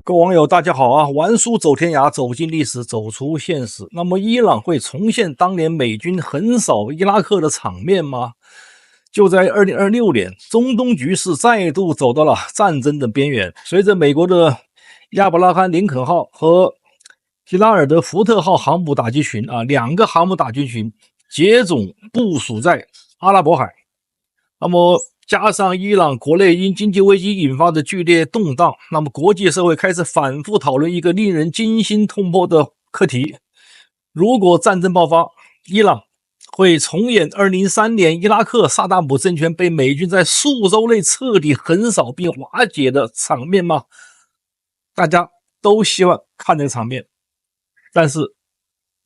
各位網友大家好啊，玩書走天涯，走進歷史，走出現實。那麼伊朗會重現當年美軍橫掃伊拉克的場面嗎？就在2026年，中東局勢再度走到了戰爭的邊緣。隨着美國的亞伯拉罕·林肯號和吉拉爾德·福特號航母打擊群兩個航母打擊群接踵部署在阿拉伯海，那麼加上伊朗國內因經濟危機引發的劇烈動盪，那麼國際社會開始反復討論一個令人驚心痛魄的課題：如果戰爭爆發，伊朗會重演2003年伊拉克薩達姆政權被美軍在數周內徹底橫掃並瓦解的場面嗎？大家都希望看這個場面，但是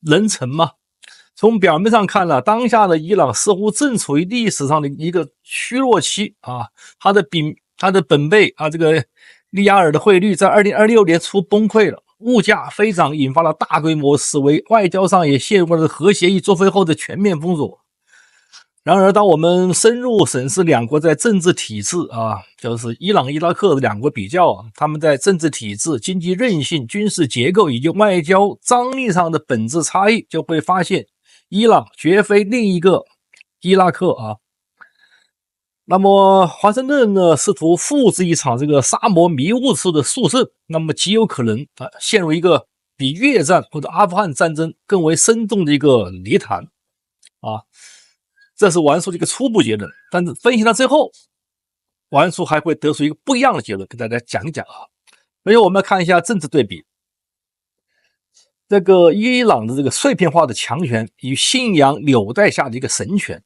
能成嗎？從表面上看了，當下的伊朗似乎正處於歷史上的一個虛弱期啊，它的本貝这個利亞爾的匯率在2026年初崩潰了，物價飛漲，引發了大規模示威，外交上也陷入了核協議作廢後的全面封鎖。然而，當我們深入審視兩國在政治體制就是伊朗、伊拉克的兩國比較他們在政治體制、經濟韌性、軍事結構以及外交張力上的本質差異，就會發現伊朗絕非另一個伊拉克那麼華盛頓呢，試圖複製一場這個沙漠迷霧式的速勝，那麼極有可能陷入一個比越戰或者阿富汗戰爭更為深重的一個泥潭這是王叔的一個初步結論。但是分析到最後，王叔還會得出一個不一樣的結論，跟大家講一講所以我們要看一下政治對比。這個伊朗的這個碎片化的強權與信仰紐帶下的一個神權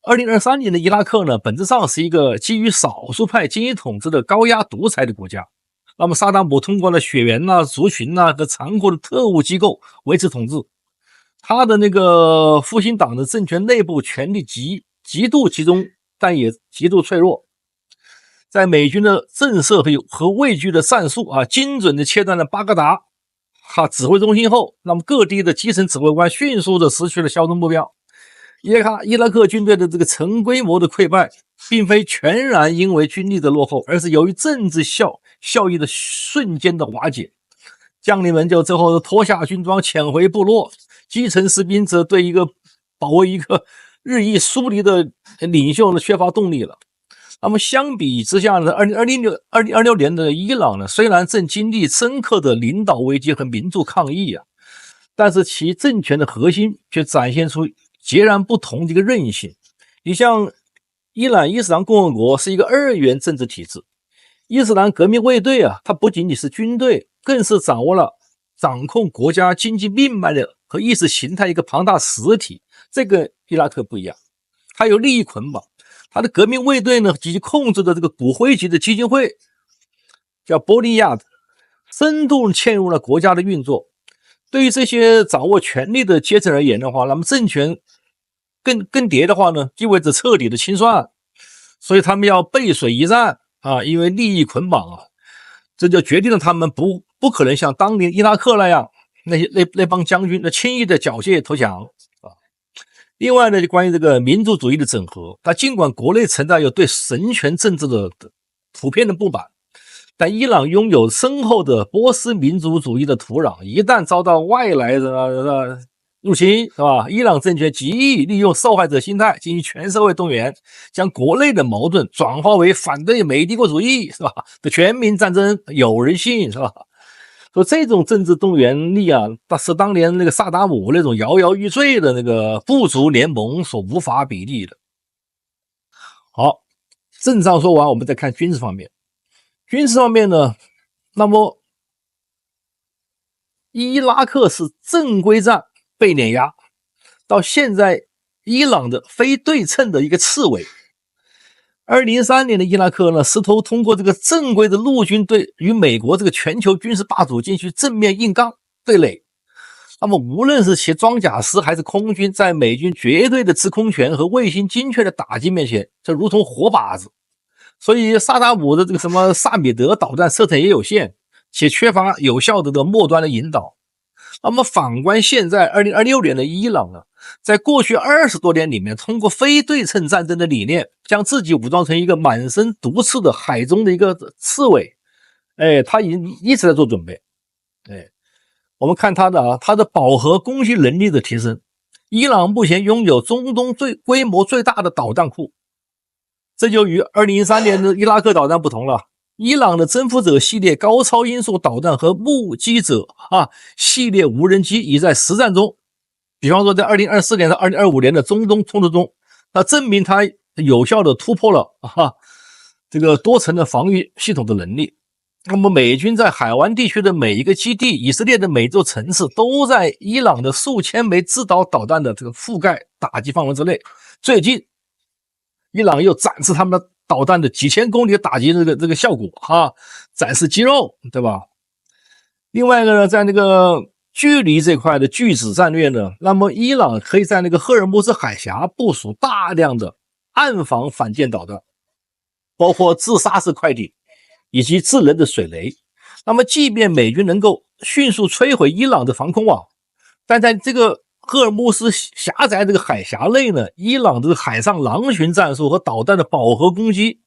2023年的伊拉克呢，本質上是一個基於少數派精英統治的高壓獨裁的國家。那麼薩達姆通過了血緣族群和殘酷的特務機構維持統治，他的那個復興黨的政權內部權力極度集中，但也極度脆弱。在美軍的震懾和畏懼的戰術精準地切斷了巴格達指揮中心後，那麼各地的基層指揮官迅速地失去了效忠目標。伊拉克軍隊的這個成規模的潰敗，並非全然因為軍力的落後，而是由於政治效益的瞬間的瓦解。將領們就最後脫下軍裝潛回部落，基層士兵則對保衛一個日益疏離的領袖缺乏動力了。那麼相比之下呢，2026年的伊朗呢，雖然正經歷深刻的領導危機和民族抗議但是其政權的核心卻展現出截然不同的一個韌性。你像伊朗伊斯蘭共和國是一個二元政治體制，伊斯蘭革命衛隊它不僅僅是軍隊，更是掌控國家經濟命脈的和意識形態一個龐大實體。這個伊拉克不一樣，它有利益捆綁，它的革命衛隊呢及其控制的這個骨灰級的基金會叫波利亞的，深度嵌入了國家的運作。对于这些掌握权力的階層而言的話，那麼政權更迭的話呢，意味着徹底的清算，所以他們要背水一戰因為利益捆綁這就決定了他們不可能像當年伊拉克那樣，那幫將軍輕易的繳械投降另外呢，就關於這個民族主義的整合，它儘管國內存在有對神權政治的普遍的不滿，但伊朗擁有深厚的波斯民族主義的土壤，一旦遭到外來的入侵，是吧？伊朗政權极易利用受害者心態進行全社會動員，將國內的矛盾轉化為反對美帝國主義，是吧？的全民戰爭，有人信，是吧？所以這種政治動員力是當年那個薩達姆那種搖搖欲墜的那個部族聯盟所無法比擬的。好，政治上說完，我們再看軍事方面。軍事方面呢，那麼伊拉克是正規戰被碾壓，到現在伊朗的非對稱的一個刺蝟。2003年的伊拉克呢，試圖通過這個正規的陸軍隊與美國這個全球軍事霸主進行正面硬剛對壘。那麼無論是其裝甲師還是空軍，在美軍絕對的制空權和衛星精確的打擊面前，這如同活靶子。所以薩達姆的這個什麼薩米德導彈射程也有限，且缺乏有效的末端的引導。那麼反觀現在2026年的伊朗呢，在過去20多年裡面，通過非對稱戰爭的理念，將自己武裝成一個滿身毒刺的海中的一個刺蝟，他已經一直在做準備。我們看他的飽和攻擊能力的提升，伊朗目前擁有中東規模最大的導彈庫，這就與2013年的伊拉克導彈不同了。伊朗的征服者系列高超音速導彈和目擊者系列無人機已在實戰中，比方說在2024年到2025年的中東衝突中，那證明它有效的突破了這個多層的防禦系統的能力。那麼美軍在海灣地區的每一個基地，以色列的每座城市都在伊朗的数千枚制导導彈的这个覆蓋打擊範圍之內。最近伊朗又展示他們的導彈的幾千公里的打擊這個效果展示肌肉，對吧？另外一個呢，在那個距離這塊的拒止戰略呢，那麼伊朗可以在那個赫爾木茲海峽部署大量的暗防反艦導彈，包括自殺式快艇以及智能的水雷。那麼即便美軍能夠迅速摧毀伊朗的防空網，但在這個赫爾木斯狹窄這個海峽內呢，伊朗的海上狼群戰術和導彈的飽和攻擊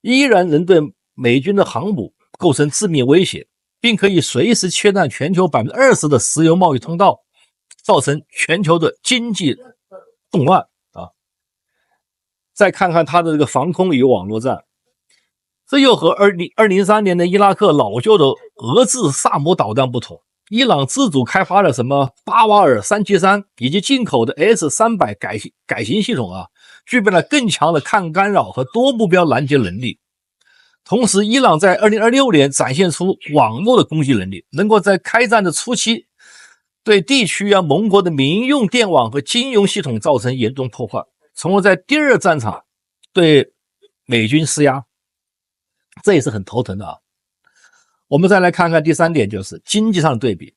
依然能對美軍的航母構成致命威脅，並可以隨時切斷全球 20% 的石油貿易通道，造成全球的經濟動亂再看看它的這個防空與網絡戰，這又和2003年的伊拉克老舊的俄制薩姆導彈不同。伊朗自主開發的什麼巴瓦爾373以及進口的 S300 改型系統具備了更強的抗干擾和多目標攔截能力。同時，伊朗在2026年展現出網絡的攻擊能力，能夠在開戰的初期對地區盟國的民用電網和金融系統造成嚴重破壞，從而在第二戰場對美軍施壓，這也是很頭疼的我們再來看看第三點，就是經濟上的對比。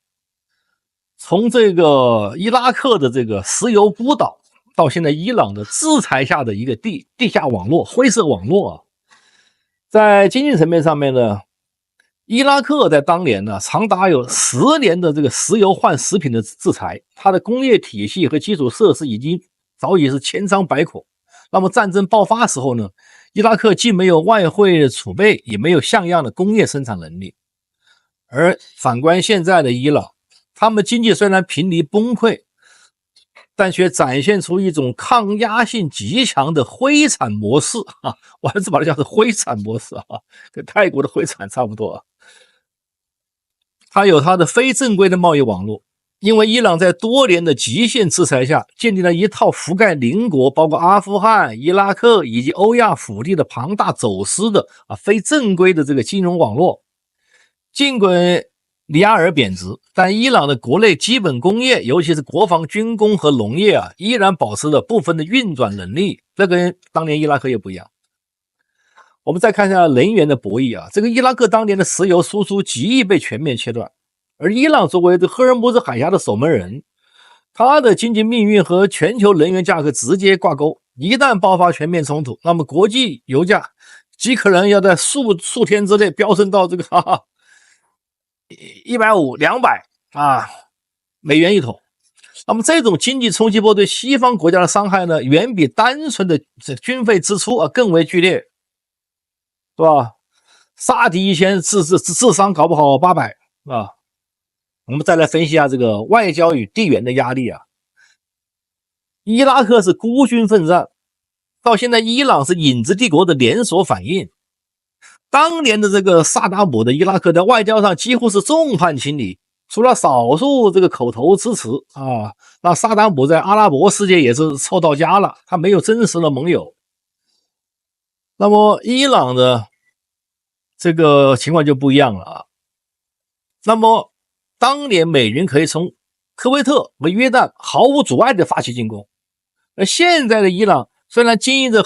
從這個伊拉克的這個石油孤島，到現在伊朗的制裁下的一個地下網絡、灰色網絡在經濟層面上面呢，伊拉克在當年呢，長達有10年的這個石油換食品的制裁，它的工業體系和基礎設施早已是千瘡百孔。那麼戰爭爆發時候呢，伊拉克既沒有外匯的儲備，也沒有像樣的工業生產能力。而反觀現在的伊朗，他們經濟雖然瀕臨崩潰，但卻展現出一種抗壓性極強的灰產模式我還是把它叫做灰產模式跟泰國的灰產差不多它有它的非正規的貿易網絡，因為伊朗在多年的極限制裁下，建立了一套覆蓋鄰國，包括阿富汗、伊拉克以及歐亞腹地的龐大走私的非正規的這個金融網絡。儘管里亞爾貶值，但伊朗的國內基本工業，尤其是國防軍工和農業依然保持着部分的運轉能力。這跟當年伊拉克也不一樣。我們再看一下能源的博弈這個伊拉克當年的石油輸出極易被全面切斷，而伊朗作為這赫爾木茲海峽的守門人，它的經濟命運和全球能源價格直接掛鈎。一旦爆發全面衝突，那麼國際油價極可能要在數天之內飆升到這個150、200美元一桶。那麼這種經濟衝擊波對西方國家的傷害呢，遠比單純的軍費支出更為劇烈，是吧？殺敵1000，智商搞不好800我們再來分析一下這個外交與地緣的壓力伊拉克是孤軍奮戰，到現在伊朗是影子帝國的連鎖反應。當年的這個薩達姆的伊拉克在外交上幾乎是眾叛親離，除了少數這個口頭支持那薩達姆在阿拉伯世界也是臭到家了，他沒有真實的盟友。那麼伊朗的這個情況就不一樣了那麼當年美軍可以從科威特和約旦毫無阻礙的發起進攻，而現在的伊朗雖然經營着一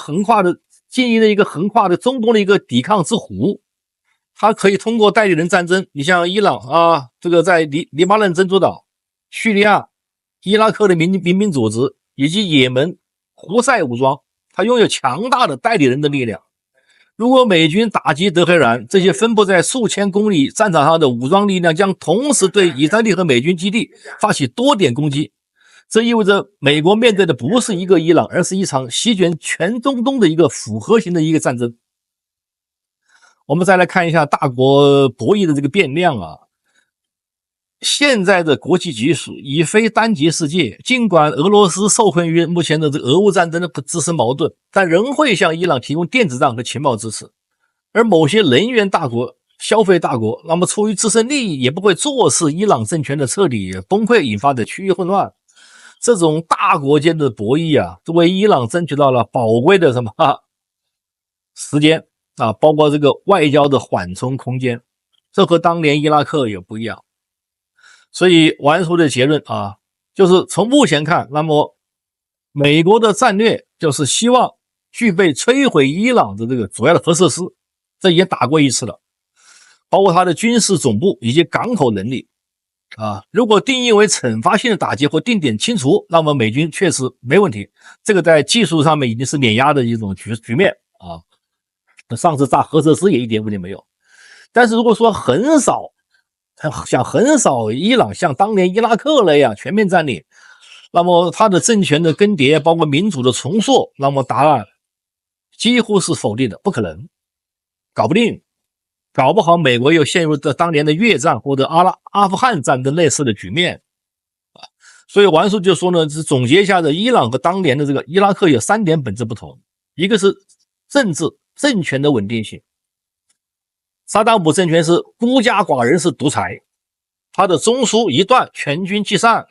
個橫跨的中東的一個抵抗之湖，它可以通過代理人戰爭，你像伊朗這個在黎巴嫩珍珠島、敘利亞、伊拉克的民兵組織以及也門胡塞武裝，它擁有強大的代理人的力量。如果美軍打擊德黑蘭，這些分布在數千公里戰場上的武裝力量將同時對以色列和美軍基地發起多點攻擊。這意味着美國面對的不是一個伊朗，而是一場席捲全中東的一個複合型的一個戰爭。我們再來看一下大國博弈的这個變量啊。現在的國際局勢已非單極世界，儘管俄羅斯受困於目前的這個俄烏戰爭的自身矛盾，但仍會向伊朗提供電子戰和情報支持。而某些能源大國、消費大國，那麼出於自身利益，也不會坐視伊朗政權的徹底崩潰引發的區域混亂。這種大國間的博弈啊，為伊朗爭取到了寶貴的時間啊，包括這個外交的緩衝空間。這和當年伊拉克也不一樣。所以王叔的結論啊，就是從目前看，那麼美國的戰略就是希望具備摧毀伊朗的這個主要的核設施，這已經打過一次了，包括它的軍事總部以及港口能力啊。如果定義為懲罰性的打擊或定點清除，那麼美軍確實沒問題，這個在技術上面已經是碾壓的一種局面啊。上次炸核設施也一點問題沒有，但是如果說想橫掃伊朗，像當年伊拉克那樣全面佔領，那麼他的政權的更迭，包括民主的重塑，那麼答案幾乎是否定的，不可能，搞不定，搞不好美國又陷入當年的越戰或者阿富汗戰爭類似的局面啊。所以王叔就說呢，是總結一下的，伊朗和當年的这個伊拉克有3點本質不同，一個是政權的穩定性。薩達姆政權是孤家寡人，是獨裁，他的中枢一斷，全軍即散；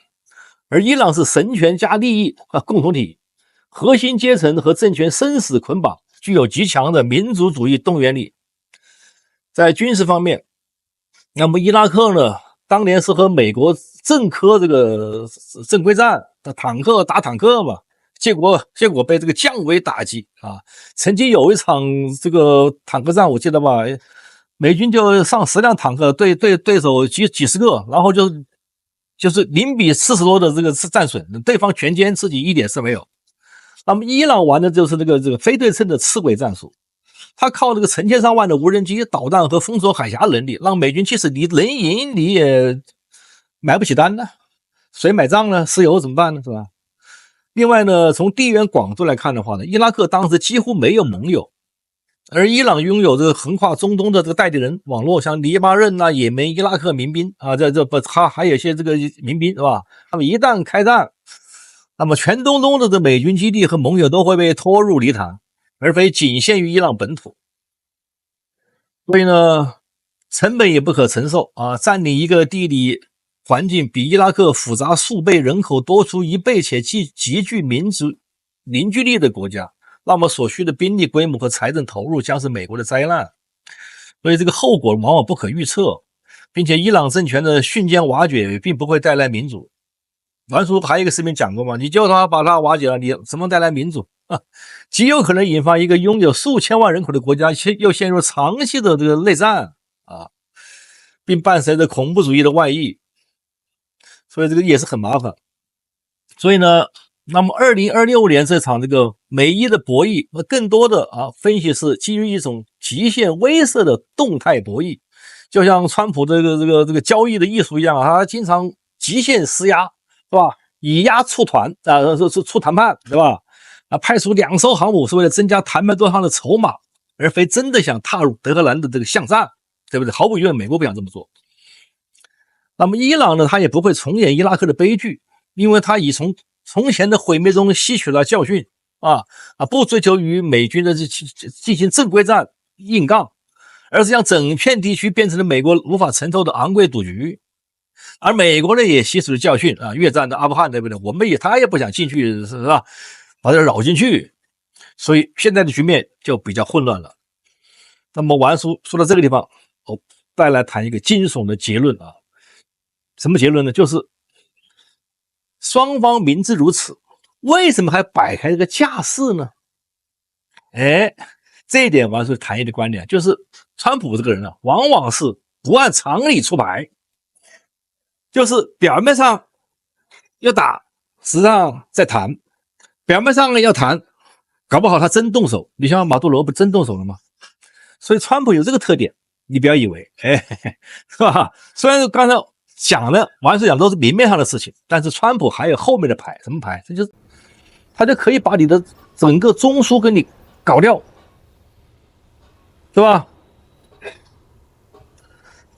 而伊朗是神權加利益共同體，核心階層和政權生死捆綁，具有極強的民族主義動員力。在軍事方面，那麼伊拉克呢，當年是和美國正科這個正規戰，坦克打坦克嘛，結果被這個降維打擊啊。曾經有一場這個坦克戰，我記得吧，美軍就上10輛坦克對手幾十個，然後就是0比40多的這個戰損，對方全歼，自己一點事沒有。那麼伊朗玩的就是這個非對稱的刺蝟戰術，他靠這個成千上萬的無人機、導彈和封鎖海峽能力，讓美軍即使你能贏，你也買不起單呢。誰買賬呢？石油怎麼辦呢？是吧？另外呢，從地緣廣度來看的話呢，伊拉克當時幾乎沒有盟友。而伊朗擁有這個橫跨中東的這個代理人網絡，像黎巴嫩、也門、伊拉克民兵啊，還有一些這個民兵是吧？他們一旦開戰，那麼全中東的這美軍基地和盟友都會被拖入泥潭，而非僅限於伊朗本土。所以呢，成本也不可承受啊！佔領一個地理環境比伊拉克複雜數倍、人口多出1倍且極具民族凝聚力的國家，那麼所需的兵力規模和財政投入將是美國的災難，所以這個後果往往不可預測，並且伊朗政權的瞬間瓦解並不會帶來民主。王叔還有一個視頻講過嘛，你就他把他瓦解了，你怎麼帶來民主啊？極有可能引發一個擁有數千萬人口的國家又陷入長期的這個內戰啊，並伴隨着恐怖主義的外溢，所以這個也是很麻煩。所以呢，那麼2026年這場這個美伊的博弈，更多的分析是基於一種極限威懾的動態博弈，就像川普這個交易的藝術一樣他經常極限施壓，是吧？以壓促團促談判，对吧？派出2艘航母是為了增加談判桌上的籌碼，而非真的想踏入德黑蘭的這個巷戰，對不對？毫無疑問，美國不想這麼做。那麼伊朗呢，他也不會重演伊拉克的悲劇，因為他已從前的毀滅中吸取了教訓不追求與美軍的進行正規戰硬剛，而是將整片地區變成了美國無法承受的昂貴賭局。而美國呢也吸取了教訓越戰的阿富汗，對不對？他也不想進去，是吧？把它繞進去，所以現在的局面就比較混亂了。那麼王叔說到這個地方，再來談一個驚悚的結論什麼結論呢？就是雙方明知如此，為什麼還擺開這個架勢呢？這一點王叔談一個觀點，就是川普這個人往往是不按常理出牌，就是表面上要打，實際上在談。表面上要談，搞不好他真動手。你像馬杜羅不真動手了嗎？所以川普有這個特點，你不要以為，是吧？雖然剛才講的王叔講都是明面上的事情，但是川普還有後面的牌，什麼牌？這就是他就可以把你的整個中枢給你搞掉，是吧？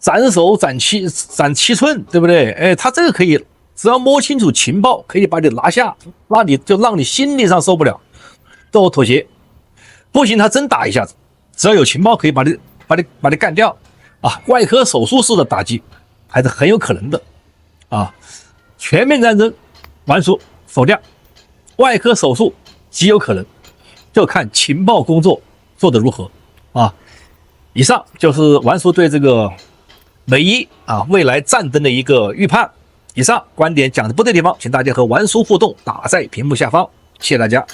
斬首斬七寸，对不对？哎，他这个可以，只要摸清楚情報，可以把你拿下，让你心理上受不了，都妥協。不行，他真打一下子，只要有情報可以把你幹掉啊！外科手術式的打擊還是很有可能的啊！全面戰爭，完叔否定，外科手術極有可能，就看情報工作做得如何啊！以上就是完叔對這個美伊未來戰爭的一個預判。以上觀點講的不對的地方，請大家和完叔互動，打在屏幕下方，謝謝大家。